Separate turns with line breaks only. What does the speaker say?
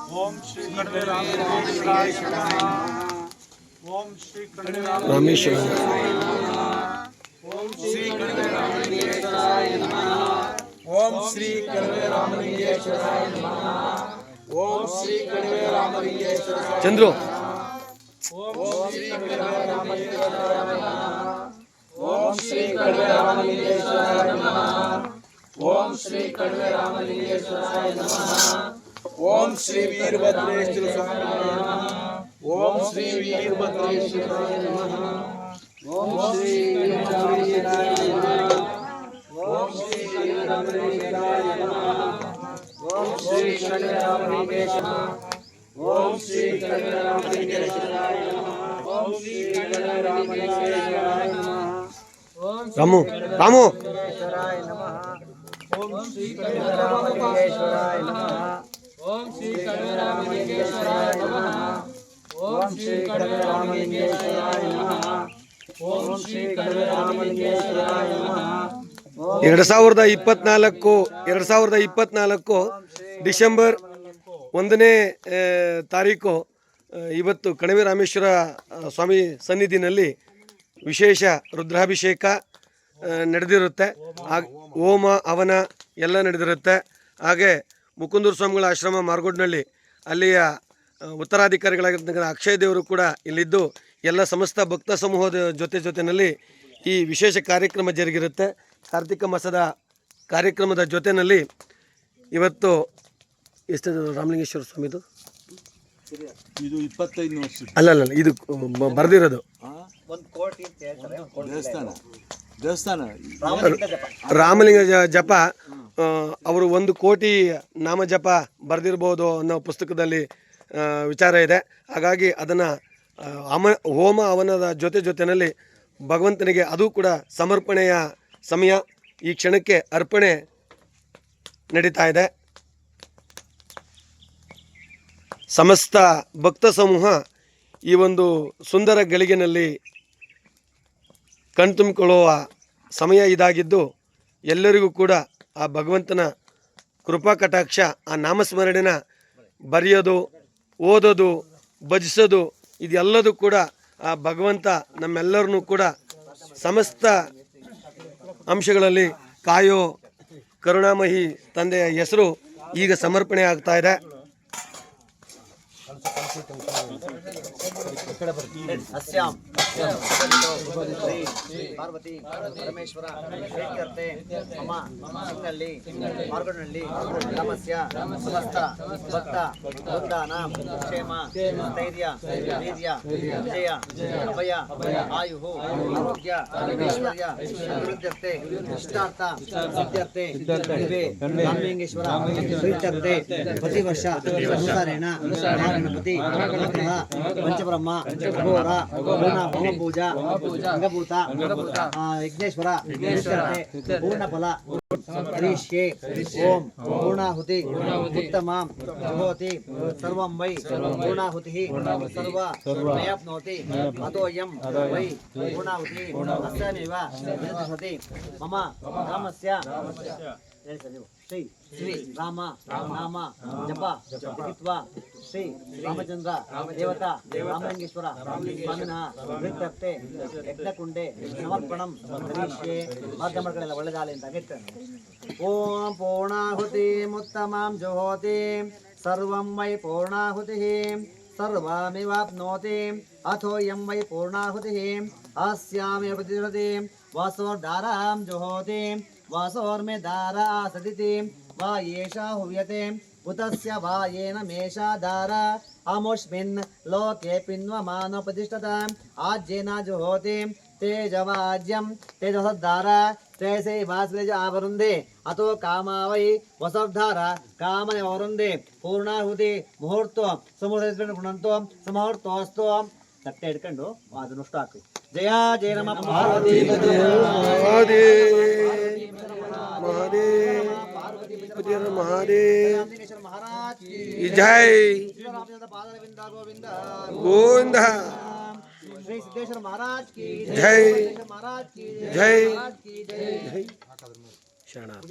ओम श्री कड़वे रामेश्वराय नमः। ओम श्री कड़वे
रामेश्वर
ओम श्री कड़वे रामलिंगेश्वराय नमः। ओम श्री कड़वे रामलिंगेश्वराय नमः। ओम श्री कड़वे रामलिंगेश्वराय
चंद्रो
ओम श्री कड़वे रामलिंगेश्वराय नमः। ओम श्री कड़वे रामलिंगेश्वराय नमः। ओम श्री कड़वे रामलिंगेश्वराय नमः। ओम श्री वीरभद्रेश्वर स्वामी नमः। ओम श्री वीरभद्रेश्वराय नमः। ओम श्री रामलिंगेश्वराय नमः। ओम श्री रामलिंगेश्वराय नमः। ओम श्री रामलिंगेश्वराय ओम श्री रामलिंगेश्वराय नमः। ओम श्री रामलिंगेश्वराय नमः।
रामू रामू
ओम श्री रामलिंगेश्वराय नमः। ओम श्री रामलिंगेश्वराय नमः। ओम श्री रामलिंगेश्वराय नमः। ओम श्री रामलिंगेश्वराय नमः।
2024 ಡಿಸೆಂಬರ್ 1ನೇ ತಾರೀಕು ಇವತ್ತು ಕಣಿವೆ ರಾಮೇಶ್ವರ ಸ್ವಾಮಿ ಸನ್ನಿಧಿನಲ್ಲಿ ವಿಶೇಷ ರುದ್ರಾಭಿಷೇಕ ನಡೆದಿರುತ್ತೆ. ಹೋಮ ಹವನ ಎಲ್ಲ ನಡೆದಿರುತ್ತೆ. ಹಾಗೆ ಮುಕುಂದೂರು ಸ್ವಾಮಿಗಳ ಆಶ್ರಮ ಮಾರ್ಗೋಡ್ನಲ್ಲಿ ಅಲ್ಲಿಯ ಉತ್ತರಾಧಿಕಾರಿಗಳಾಗಿರ್ತಕ್ಕಂಥ ಅಕ್ಷಯ ದೇವರು ಕೂಡ ಇಲ್ಲಿದ್ದು ಎಲ್ಲ ಸಮಸ್ತ ಭಕ್ತ ಸಮೂಹದ ಜೊತೆಯಲ್ಲಿ ಈ ವಿಶೇಷ ಕಾರ್ಯಕ್ರಮ ಜರುಗಿರುತ್ತೆ. ಕಾರ್ತಿಕ ಮಾಸದ ಕಾರ್ಯಕ್ರಮದ ಜೊತೆಯಲ್ಲಿ ಇವತ್ತು ಎಷ್ಟು ರಾಮಲಿಂಗೇಶ್ವರ ಸ್ವಾಮಿದು
ಇದು 25 ವರ್ಷ
ಅಲ್ಲ ಇದು ಬರೆದಿರೋದು
ದೇವಸ್ಥಾನ
ರಾಮಲಿಂಗ ಜಪ ಅವರು 1 ಕೋಟಿ ನಾಮ ಜಪ ಬರೆದಿರ್ಬೋದು ಅನ್ನೋ ಪುಸ್ತಕದಲ್ಲಿ ವಿಚಾರ ಇದೆ. ಹಾಗಾಗಿ ಅದನ್ನು ಹೋಮ ಹವನದ ಜೊತೆಯಲ್ಲಿ ಭಗವಂತನಿಗೆ ಅದು ಕೂಡ ಸಮರ್ಪಣೆಯ ಸಮಯ. ಈ ಕ್ಷಣಕ್ಕೆ ಅರ್ಪಣೆ ನಡೀತಾ ಇದೆ. ಸಮಸ್ತ ಭಕ್ತ ಸಮೂಹ ಈ ಒಂದು ಸುಂದರ ಗಳಿಗೆನಲ್ಲಿ ಕಣ್ತುಂಬಿಕೊಳ್ಳುವ ಸಮಯ ಇದಾಗಿದ್ದು ಎಲ್ಲರಿಗೂ ಕೂಡ ಆ ಭಗವಂತನ ಕೃಪಾ ಕಟಾಕ್ಷ, ಆ ನಾಮಸ್ಮರಣೆನ ಬರೆಯೋದು, ಓದೋದು, ಭಜಿಸೋದು ಇದೆಲ್ಲದೂ ಕೂಡ ಆ ಭಗವಂತ ನಮ್ಮೆಲ್ಲರನ್ನೂ ಕೂಡ ಸಮಸ್ತ ಅಂಶಗಳಲ್ಲಿ ಕಾಯೋ ಕರುಣಾಮಯಿ ತಂದೆಯ ಹೆಸರು ಈಗ ಸಮರ್ಪಣೆ ಆಗ್ತಾ ಇದೆ.
अस्याम श्री पार्वती परमेश्वर प्रीत्यर्थे मम सिंगल्ली मार्गोडनल्ली ग्रामस्य समस्त भक्त वृन्दानां क्षेम स्थैर्य वीर्य विजय अभय आयुः आरोग्य ऐश्वर्य अभिवृद्ध्यर्थे इष्टार्थ सिद्ध्यर्थे रामलिंगेश्वर प्रीत्यर्थे प्रतिवर्ष अनुसारेण गणपति पंचब्रह्म घोर पूजा अंगभूत यज्ञेश्वर पूर्णफल हरीष्ये ओम पूर्णाहुति उत्तमां जुहोति सर्वं वै पूर्णाहुतिः सर्वमयाप्नोति अतोऽयं वै पूर्णाहुतिः अस्यामेव निर्दिशति मम ग्रामस्य श्री श्री राम नाम जप लिखित्वा श्री रामचंद्र देवता रामलिंगेश्वर स्वामिनः प्रीत्यर्थे यज्ञकुंडे समर्पणं करिष्ये. माध्यमगಳೆಲ್ಲ ಒಳ್ಳೆದಾಗಲಿ ಅಂತ ಹೇಳ್ತೇನೆ. ಓಂ ಪೂರ್ಣಾಹುತಿಮುತ್ತಮಾಂ ಜುಹೋತಿ ಸರ್ವಂ ವೈ ಪೂರ್ಣಾಹುತಿಃ सर्वमेवाप्नोति अथोऽयं वै पूर्णाहुतिः अस्यामेव प्रतिष्ठति वासोर्दारां जुहोति वासोर्मे दारा आसदिति वा येषा हुव्यते उतस्य वा येन मेषा दारा अमुष्मिन् लोके पिन्वमानोपतिष्ठत आज्येन जुहोति तेजवाज्यं तेजसद्धारा तैसे वासवेज आवरुन्धे अतो कामा वै वसर्धारा कामने आवरुन्धे पूर्णाहुति मुहूर्तो ಸಮುಹೂರ್ತ ಗುಣಂತೋ ಸಮುಹೂರ್ತೋಸ್ತು ತಟ್ಟೆ ಹಿಡ್ಕೊಂಡು ಅದನ್ನು ಅಷ್ಟು ಹಾಕಿ. ಜಯ ಜಯ ನಮ ಪಾರ್ವತಿ ಮಹಾರಾಜ್
ಜೈ
ಗೋವಿಂದ
ಗೋವಿಂದ
श्री सिद्धेश्वर महाराज की
जय
महाराज की
जय
जय।
शरणार्थी.